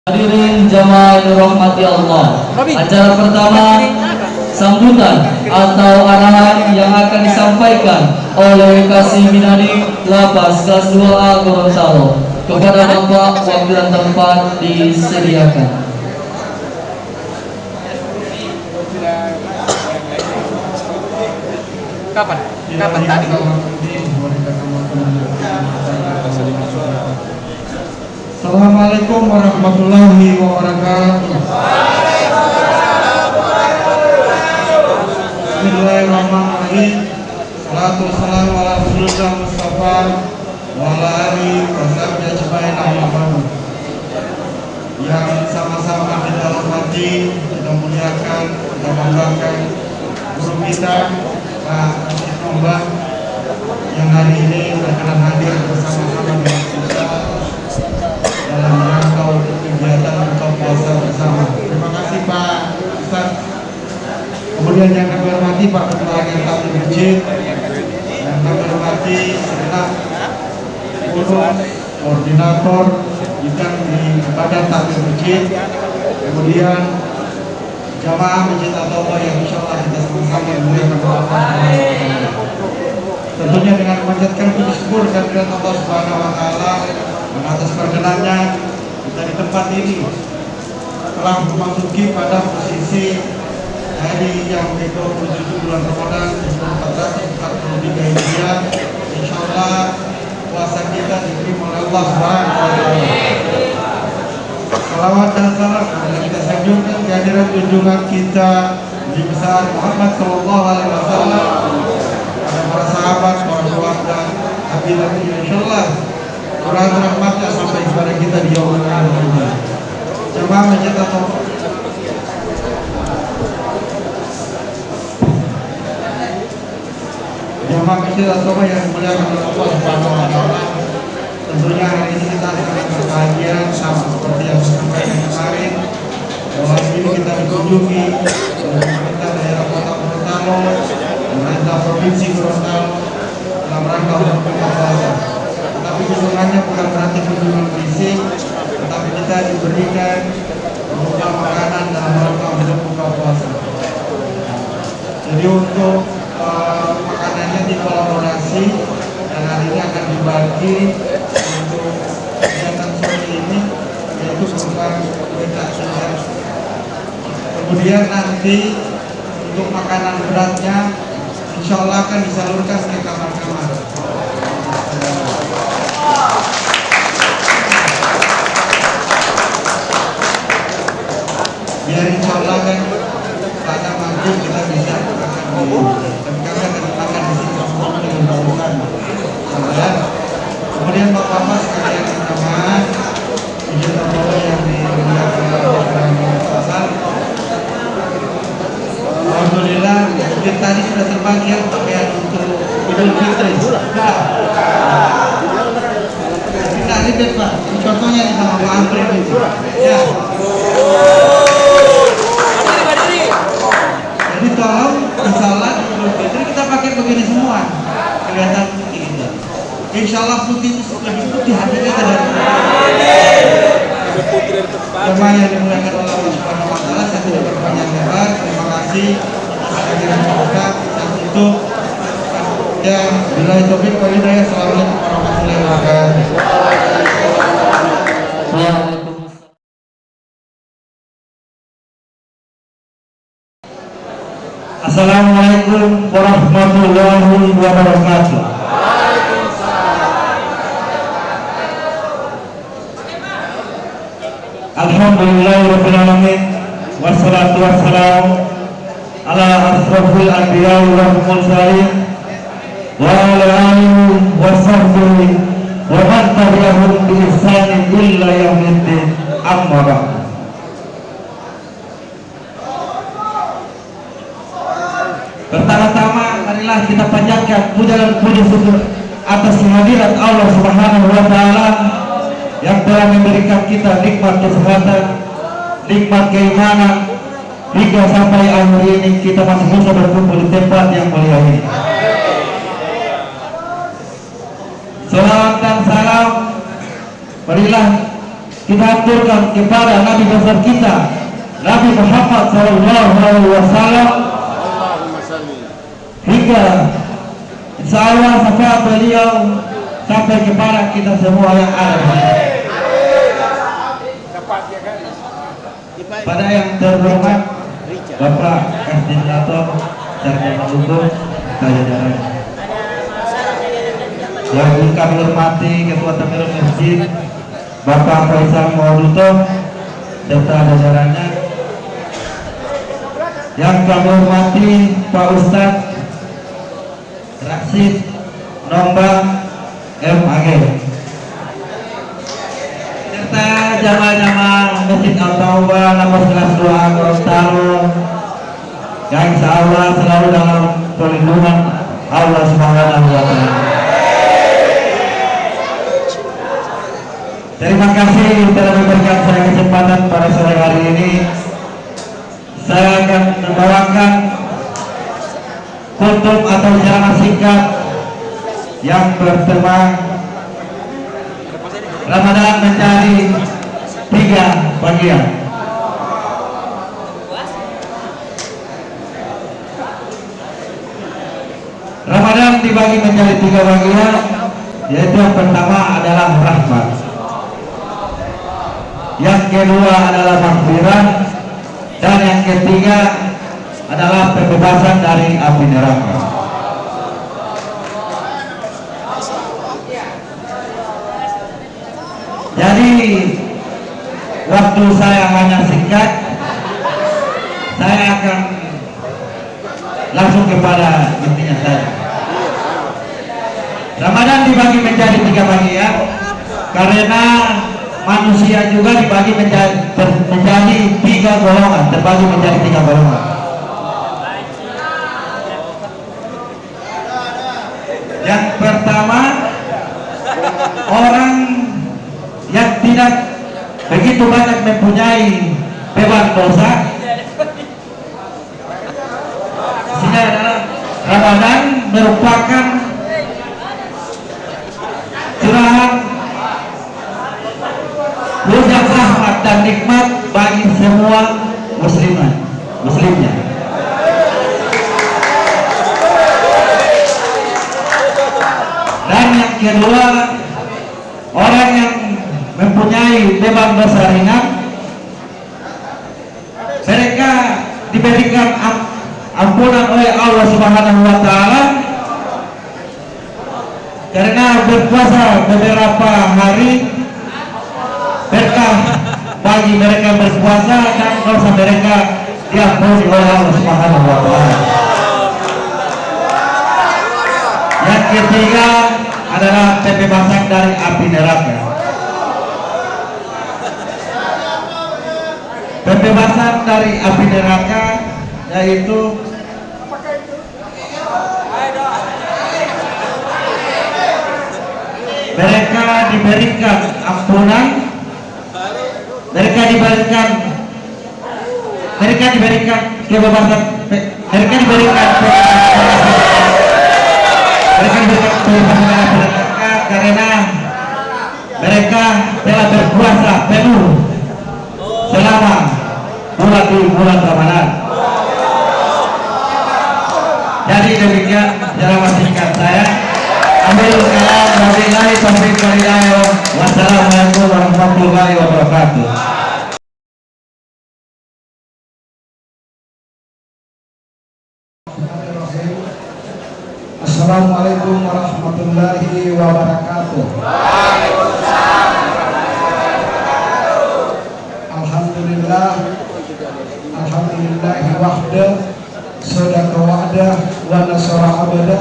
Hadirin jamaah yang dirahmati Allah. Acara pertama sambutan atau arahan yang akan disampaikan oleh Kasih Minadi Lapas kelas 2A Gorontalo. Kepada Bapak waktu dan tempat disediakan. Kapan? Kapan tadi? Assalamualaikum warahmatullahi wabarakatuh. Bismillahirrahmanirrahim. Salatu wassalamu ala Rasulillah Mustafa wa ala alihi wa sahbihi ajmain amma ba'du. Yang sama-sama kita hormati, kita muliakan, kita banggakan guru kita Pak Mbah yang hari ini berkenan hadir bersama-sama dengan kita dalam rangka kegiatan buka puasa bersama. Terima kasih Pak Ustaz. Kemudian yang kami hormati Pak Ketua Harian Takmir Masjid, yang kami hormati segenap pengurus, koordinator bidang di Badan Takmir Masjid, kemudian jamaah Masjid At-Tauba yang insyaallah kita sama-sama memuliakan Allah. Tentunya dengan memanjatkan puji syukur kehadirat Allah Subhanahu wa taala atas perkenannya kita di tempat ini telah memasuki pada posisi hari yang ke-27 bulan Ramadan 1443 Hijriah. Insyaallah puasa kita diterima oleh Allah Subhanahu wa taala. Salawat dan salam kita sanjungkan kehadiran junjungan kita Nabi besar Muhammad sallallahu alaihi wasallam, para sahabat, para keluarga, hadirin insyaallah Quran rahmatnya sampai kepada kita di yaumul akhir. Jemaah Masjid At-Tauba, jemaah Masjid At-Tauba yang dimuliakan oleh Allah Subhanahu wa taala. Tentunya hari ini kita akan berbahagia sama seperti yang disampaikan kemarin, bahwa hari ini kita dikunjungi oleh pemerintah daerah Kota Gorontalo, pemerintah Provinsi Gorontalo dalam rangka untuk buka puasa. Tapi kunjungannya bukan berarti kunjungan fisik, tetapi kita diberikan berupa makanan dalam rangka untuk buka puasa. Jadi untuk makanannya dikolaborasi dan hari ini akan dibagi untuk kegiatan sore ini, yaitu berupa kue takjil. Kemudian nanti untuk makanan beratnya insya Allah akan disalurkan ke kamar-kamar. Biar insya Allah kan pada mampu kita bisa makan di, tapi kami akan makan di sini sama dengan barusan. Kemudian bapak-bapak sekalian yang teman, izin bapak yang dimuliakan oleh Allah. Alhamdulillah, mungkin tadi sudah terbagi ya pakaian untuk Idul Fitri. Kita lihat Pak, ini contohnya nih sama Pak Amri itu. Ya. Jadi tolong insyaallah di Idul Fitri kita pakai begini semua, kelihatan putih itu. Insyaallah putih itu lebih putih hatinya dari jemaah yang dimuliakan oleh Allah Subhanahu wa taala. Saya tidak berpanjang lebar. Terima kasih atas kehadiran kita dan untuk yang bila taufik wal hidayah. Assalamualaikum warahmatullahi wabarakatuh. Assalamualaikum warahmatullahi wabarakatuh. Alhamdulillahirabbil alamin, wassalatu wassalamu ala asrofil anbiya wal mursalin wa ala alihi wa sahbihi wa man tabi'ahum bi ihsanin illa yaumiddin. Amma ba'd. Pertama-tama marilah kita panjatkan puja dan puji syukur atas kehadirat Allah Subhanahu wa taala yang telah memberikan kita nikmat kesehatan, nikmat keimanan, hingga sampai akhir ini kita masih bisa berkumpul di tempat yang mulia ini. Salawat dan salam marilah kita aturkan kepada Nabi besar kita Nabi Muhammad SAW hingga insya Allah syafaat beliau sampai kepada kita semua yang ada. Pada yang terhormat Bapak Koordinator Sarjana Hukum Jajaran, yang kami hormati Ketua Tamir Masjid Bapak Faisal Mauluto serta jajarannya, yang kami hormati Pak Ustadz Rasid Nombang MAG serta jamaah-jamaah Masjid Al-Taubah Lapas Kelas 2 Gorontalo yang insya Allah selalu dalam perlindungan Allah Subhanahu wa Ta'ala. Terima kasih telah memberikan saya kesempatan pada sore hari ini. Saya akan membawakan kutub atau ceramah singkat yang bertema Ramadan menjadi 3 bagian. Ramadan dibagi menjadi 3 bagian, yaitu yang pertama adalah rahmat, yang kedua adalah maghfirah, dan yang ketiga adalah pembebasan dari api neraka. Jadi waktu saya hanya singkat, saya akan langsung kepada intinya saja. Ramadan dibagi menjadi 3 bagian karena manusia juga dibagi menjadi 3 golongan, terbagi menjadi 3 golongan. Yang pertama, orang yang tidak begitu banyak mempunyai beban dosa, sehingga Ramadan merupakan curahan hujan rahmat dan nikmat bagi semua muslimnya. Dan yang kedua, orang yang mempunyai beban dosa ringan, mereka diberikan ampunan oleh Allah Subhanahu wa Ta'ala karena berpuasa beberapa hari. Berkah bagi mereka berpuasa dan dosa mereka diampuni oleh Allah Subhanahu wa Ta'ala. Yang ketiga adalah pembebasan dari api neraka. Pembebasan dari api neraka yaitu mereka diberikan ampunan, mereka diberikan kebebasan, mereka diberikan kebebasan karena mereka telah berpuasa penuh selama bulan Ramadan. Jadi demikian ceramah singkat saya. Ambil kalam, wabillahi taufiq wal hidayah. Wassalamualaikum warahmatullahi wabarakatuh. Assalamualaikum warahmatullahi wabarakatuh. Alhamdulillahi wahda, sadaqa wa'da, wa nasara abada,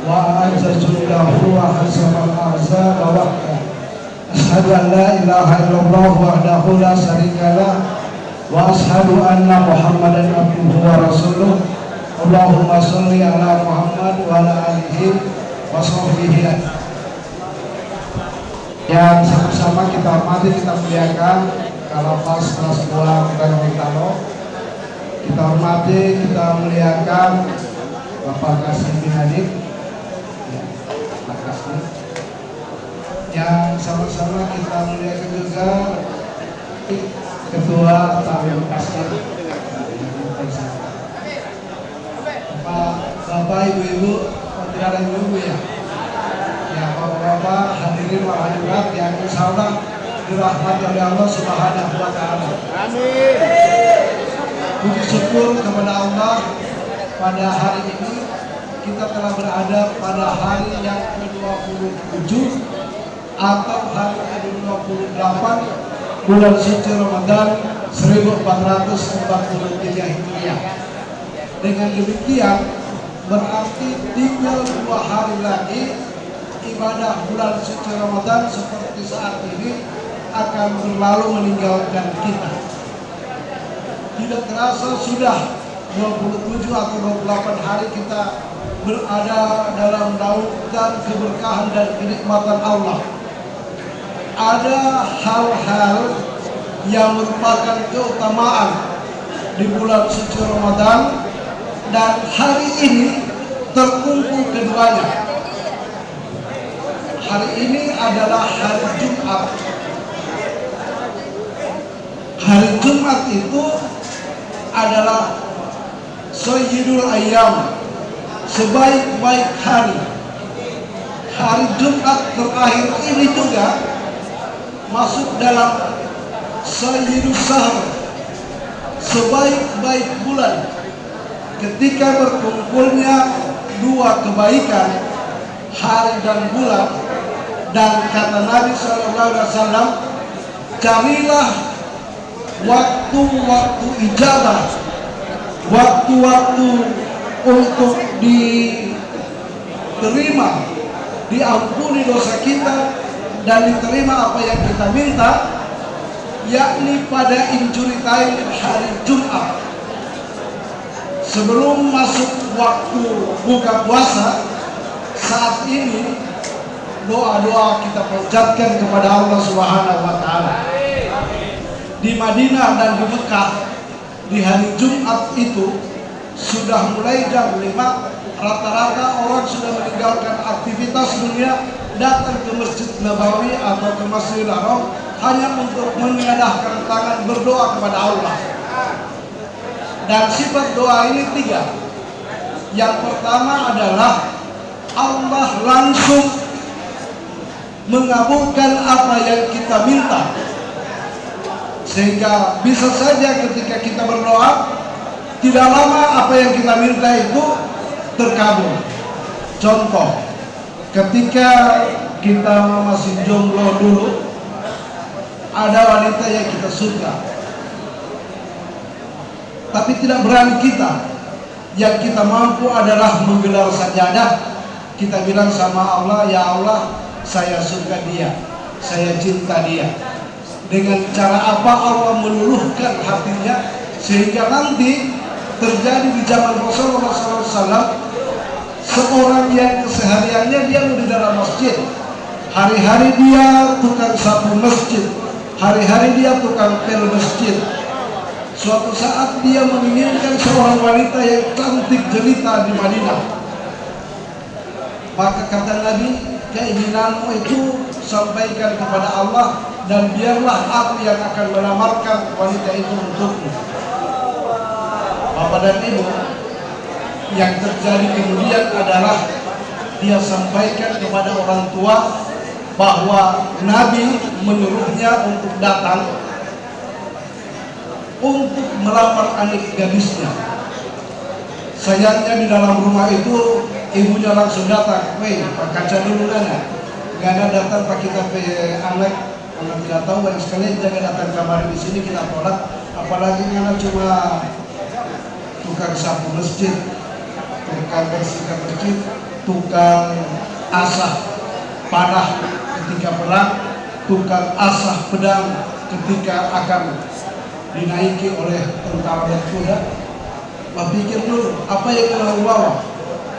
wa a'azza jundahu wa hasamal ahzaba wahda. Ashhadu an la ilaha illallah wahdahu la syarikalah, wa ashhadu anna Muhammadan abduhu wa rasuluh. Allahumma sholli ala Muhammad wa ala alihi wa sahbihi. Yang sama-sama kita hormati, kita muliakan Kalapas Kelas 2 Gorontalo. Kita hormati, kita muliakan Bapak Kasim bin Hadik, Pak Kasim. Yang sama-sama kita muliakan juga Ketua Tabel Pasar. Bapak, Ibu-ibu, tidak ada ibu ya. Ya, Bapak-bapak, hadirin wal hadirat yang insyaallah dirahmati oleh Allah Subhanahu wa taala. Amin. Puji syukur kepada Allah, pada hari ini kita telah berada pada hari yang ke-27 atau hari ke-28 bulan suci Ramadan 1443 Hijriah. Dengan demikian berarti tinggal 2 hari lagi ibadah bulan suci Ramadan seperti saat ini akan berlalu meninggalkan kita. Tidak terasa sudah 27 atau 28 hari kita berada dalam lautan keberkahan dan kenikmatan Allah. Ada hal-hal yang merupakan keutamaan di bulan suci Ramadan, dan hari ini terkumpul keduanya. Hari ini adalah hari Jumat. Hari Jumat itu adalah Sayyidul Ayyam, sebaik-baik hari. Hari Jumat terakhir ini juga masuk dalam Sayyidul Syahr, sebaik-baik bulan. Ketika berkumpulnya 2 kebaikan, hari dan bulan, dan kata Nabi SAW, carilah waktu-waktu ijabah, waktu-waktu untuk diterima, diampuni dosa kita dan diterima apa yang kita minta, yakni pada injury time hari Jumat. Sebelum masuk waktu buka puasa, saat ini doa-doa kita panjatkan kepada Allah Subhanahu wa taala. Di Madinah dan di Mekah di hari Jumat itu sudah mulai jam 5, rata-rata orang sudah meninggalkan aktivitas dunia, datang ke Masjid Nabawi atau ke Masjidil Haram hanya untuk menengadahkan tangan berdoa kepada Allah. Dan sifat doa ini 3. Yang pertama adalah Allah langsung mengabulkan apa yang kita minta, sehingga bisa saja ketika kita berdoa tidak lama apa yang kita minta itu terkabul. Contoh, ketika kita masih jomblo dulu, ada wanita yang kita suka tapi tidak berani kita, yang kita mampu adalah menggelar sajadah, kita bilang sama Allah, ya Allah, saya suka dia, saya cinta dia. Dengan cara apa Allah meluluhkan hatinya, sehingga nanti terjadi di zaman Rasulullah SAW, seorang yang kesehariannya dia di dalam masjid, hari-hari dia tukang sapu masjid, hari-hari dia tukang pel masjid. Suatu saat dia menginginkan seorang wanita yang cantik jelita di Madinah. Maka kata Nabi, keinginanmu itu sampaikan kepada Allah, dan biarlah aku yang akan melamarkan wanita itu untukmu. Bapak dan Ibu, yang terjadi kemudian adalah dia sampaikan kepada orang tua bahwa Nabi menyuruhnya untuk datang untuk melamar adik gadisnya. Sayangnya di dalam rumah itu ibunya langsung datang, weh, kaca dulu nana. Gak datang pak kita anak tidak tahu, yang sekalian jangan datang kamar di sini kita tolak. Apalagi nana cuma tukang sapu masjid, tukang bersihkan masjid, tukang asah panah ketika perang, tukang asah pedang ketika akan dinaiki oleh tentara dan kuda. Pikir dulu apa yang kau bawa.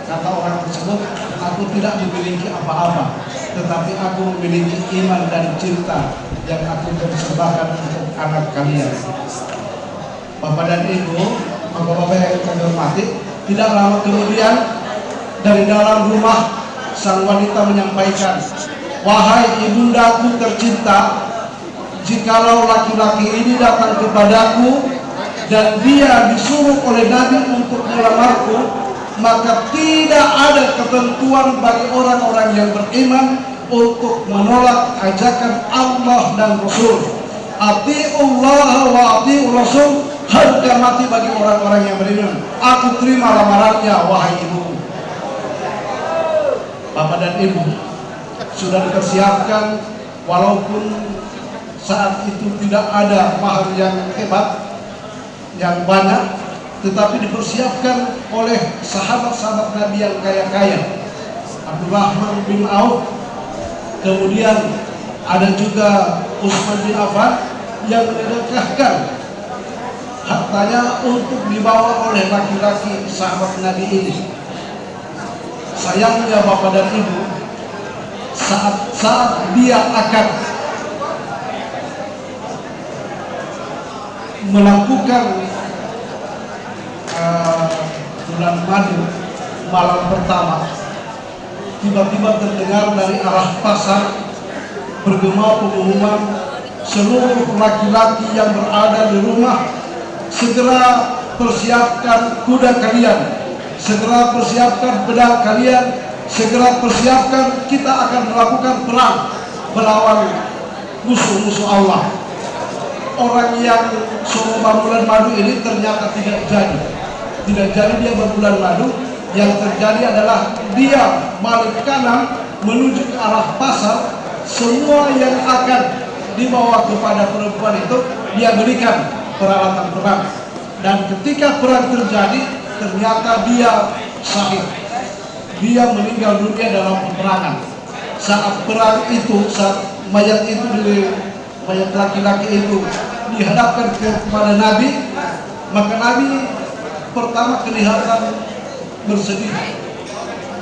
Kata orang tersebut, aku tidak memiliki apa-apa, tetapi aku memiliki iman dan cinta yang aku persembahkan untuk anak kalian. Bapak dan Ibu, bapak-bapak yang kami hormati, tidak lama kemudian dari dalam rumah sang wanita menyampaikan, wahai ibundaku tercinta, jikalau laki-laki ini datang kepadaku dan dia disuruh oleh Nabi untuk melamarku, maka tidak ada ketentuan bagi orang-orang yang beriman untuk menolak ajakan Allah dan Rasul. Ati'ullah wa ati'ur Rasul, harga mati bagi orang-orang yang beriman. Aku terima lamarannya, wahai ibu. Bapak dan ibu sudah dipersiapkan, walaupun saat itu tidak ada mahar yang hebat, yang banyak, tetapi dipersiapkan oleh sahabat-sahabat Nabi yang kaya-kaya. Abdurrahman bin Auf, kemudian ada juga Utsman bin Affan yang menedekahkan hartanya untuk dibawa oleh laki-laki sahabat Nabi ini. Sayangnya Bapak dan Ibu, saat dia akan melakukan bulan madu malam pertama, tiba-tiba terdengar dari arah pasar bergema pengumuman, seluruh laki-laki yang berada di rumah segera persiapkan kuda kalian, segera persiapkan pedang kalian, segera persiapkan, kita akan melakukan perang melawan musuh-musuh Allah. Orang yang suruh bulan madu ini ternyata tidak jadi dia berbulan madu. Yang terjadi adalah dia balik kanan menuju ke arah pasar. Semua yang akan dibawa kepada perempuan itu dia berikan peralatan perang, dan ketika perang terjadi ternyata dia syahid, dia meninggal dunia dalam peperangan. Saat perang itu, saat mayat laki-laki itu dihadapkan kepada Nabi, maka Nabi pertama kelihatan bersedih,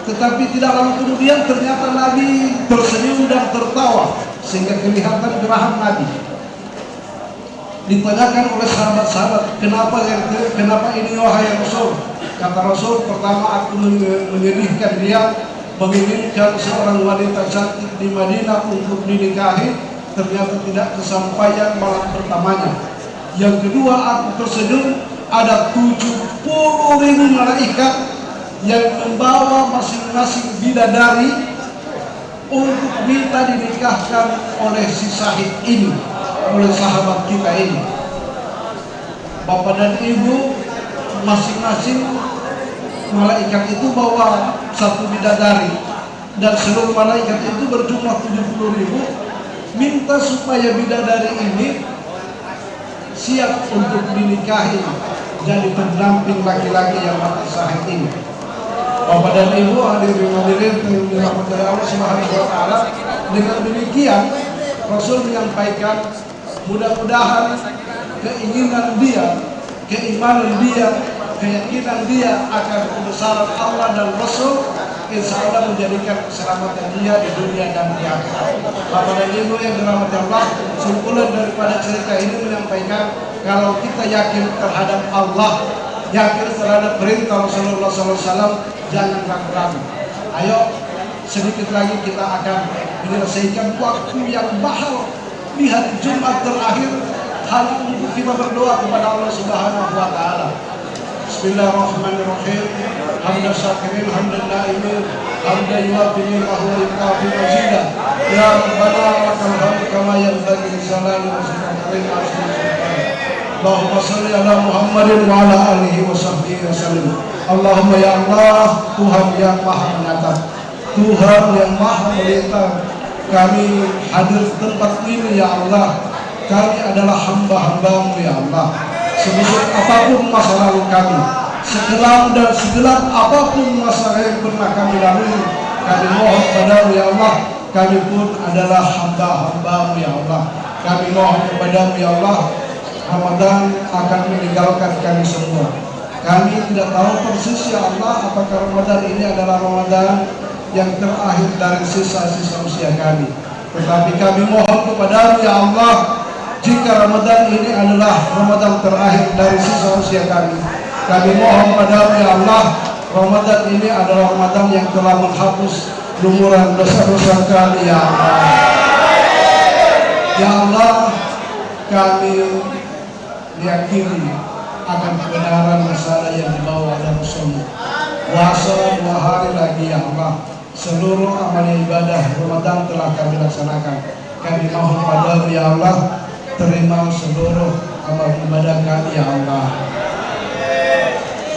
tetapi tidak lama kemudian ternyata Nabi tersenyum dan tertawa sehingga kelihatan geraham Nabi. Ditanyakan oleh sahabat-sahabat, kenapa ini wahai Rasul? Kata Rasul, pertama aku menyedihkan dia menginginkan seorang wanita cantik di Madinah untuk dinikahi, ternyata tidak kesampaian malam pertamanya. Yang kedua, aku tersenyum ada 70.000 malaikat yang membawa masing-masing bidadari untuk minta dinikahkan oleh si syahid ini, oleh sahabat kita ini. Bapak dan Ibu, masing-masing malaikat itu bawa satu bidadari, dan seluruh malaikat itu berjumlah 70.000, minta supaya bidadari ini siap untuk dinikahi jadi pendamping laki-laki yang mati syahid ini. Bapak dan Ibu, hadirin yang dirahmati Allah Subhanahu wa taala, dengan demikian Rasul menyampaikan mudah-mudahan keinginan dia, keimanan dia, keyakinan dia akan kebesaran Allah dan Rasul, insya Allah menjadikan keselamatan dia di dunia dan di akhirat. Bapak dan Ibu yang dirahmati Allah, simpulan daripada cerita ini menyampaikan kalau kita yakin terhadap Allah, yakin terhadap perintah Rasulullah SAW, jangan ragu-ragu. Ayo sedikit lagi kita akan menyelesaikan waktu yang mahal di hari Jumat terakhir, hal untuk kita berdoa kepada Allah Subhanahu wa taala. Bismillahirrahmanirrahim. Hamdan syakirin, hamdan naimin, hamdan yuwafiqu wa yukafi mazida. Ya Rabbana lakal hamd kama yanbaghi li jalali wajhika. Allahumma shalli ala Muhammadin wa ala alihi wa sahbihi wasallam. Allahumma ya Allah, Tuhan yang maha menatap, Tuhan yang maha melihat, kami hadir di tempat ini ya Allah. Kami adalah hamba-hambamu ya Allah. Sebesar apapun masa lalu kami, sekelam dan segelap apapun masa yang pernah kami lalui, kami mohon padamu ya Allah. Kami pun adalah hamba-hambamu ya Allah. Kami mohon kepadamu ya Allah, Ramadan akan meninggalkan kami semua. Kami tidak tahu persis ya Allah, apakah Ramadan ini adalah Ramadan yang terakhir dari sisa-sisa usia kami. Tetapi kami mohon kepadamu ya Allah, jika Ramadan ini adalah Ramadan terakhir dari sisa usia kami, kami mohon padamu ya Allah, Ramadan ini adalah Ramadan yang telah menghapus lumuran dosa-dosa kami ya Allah. Ya Allah, kami meyakini akan kebenaran masalah yang dibawa oleh Rasul. Puasa 2 hari lagi ya Allah, seluruh amal ibadah Ramadan telah kami laksanakan. Kami mohon padamu ya Allah, terima seluruh amal ibadah kami ya Allah.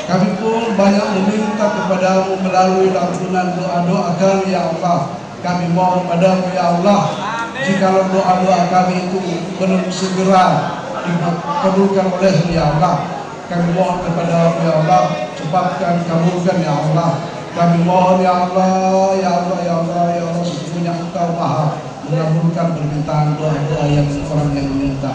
Kami pun banyak meminta kepadamu melalui lantunan doa-doa kami ya Allah. Kami mohon padamu ya Allah, jika doa-doa kami itu belum segera dikabulkan olehmu ya Allah, kami mohon kepadamu ya Allah, cepatkan kabulkan ya Allah. Kami mohon ya Allah, ya Allah, ya Allah, ya Allah, sesungguhnya Engkau maha mengabulkan permintaan doa-doa yang orang yang meminta.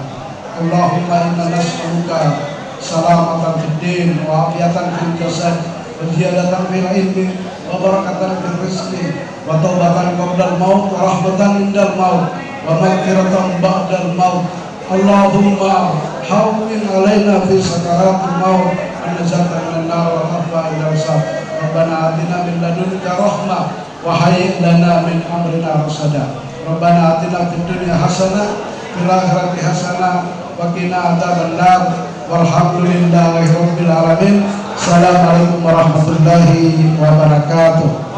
Allahumma inna nas'aluka salamatan fid din wa afiyatan fil jasad wa ziyadatan fil ilmi wa barakatan fil rizqi wa taubatan qabla al-maut wa rahmatan indal maut wa maghfiratan ba'dal maut. Allahumma hawwin alaina fi sakaratil maut wa najatan minan nar wa tafwa ila sab. Rabbana atina min ladunka rahmah wa hayyi lana min amrina rasada. Rabbana atina fid dunya hasanah fil akhirati hasanah wa qina adzabannar. Walhamdulillahi rabbil alamin. Assalamualaikum warahmatullahi wabarakatuh.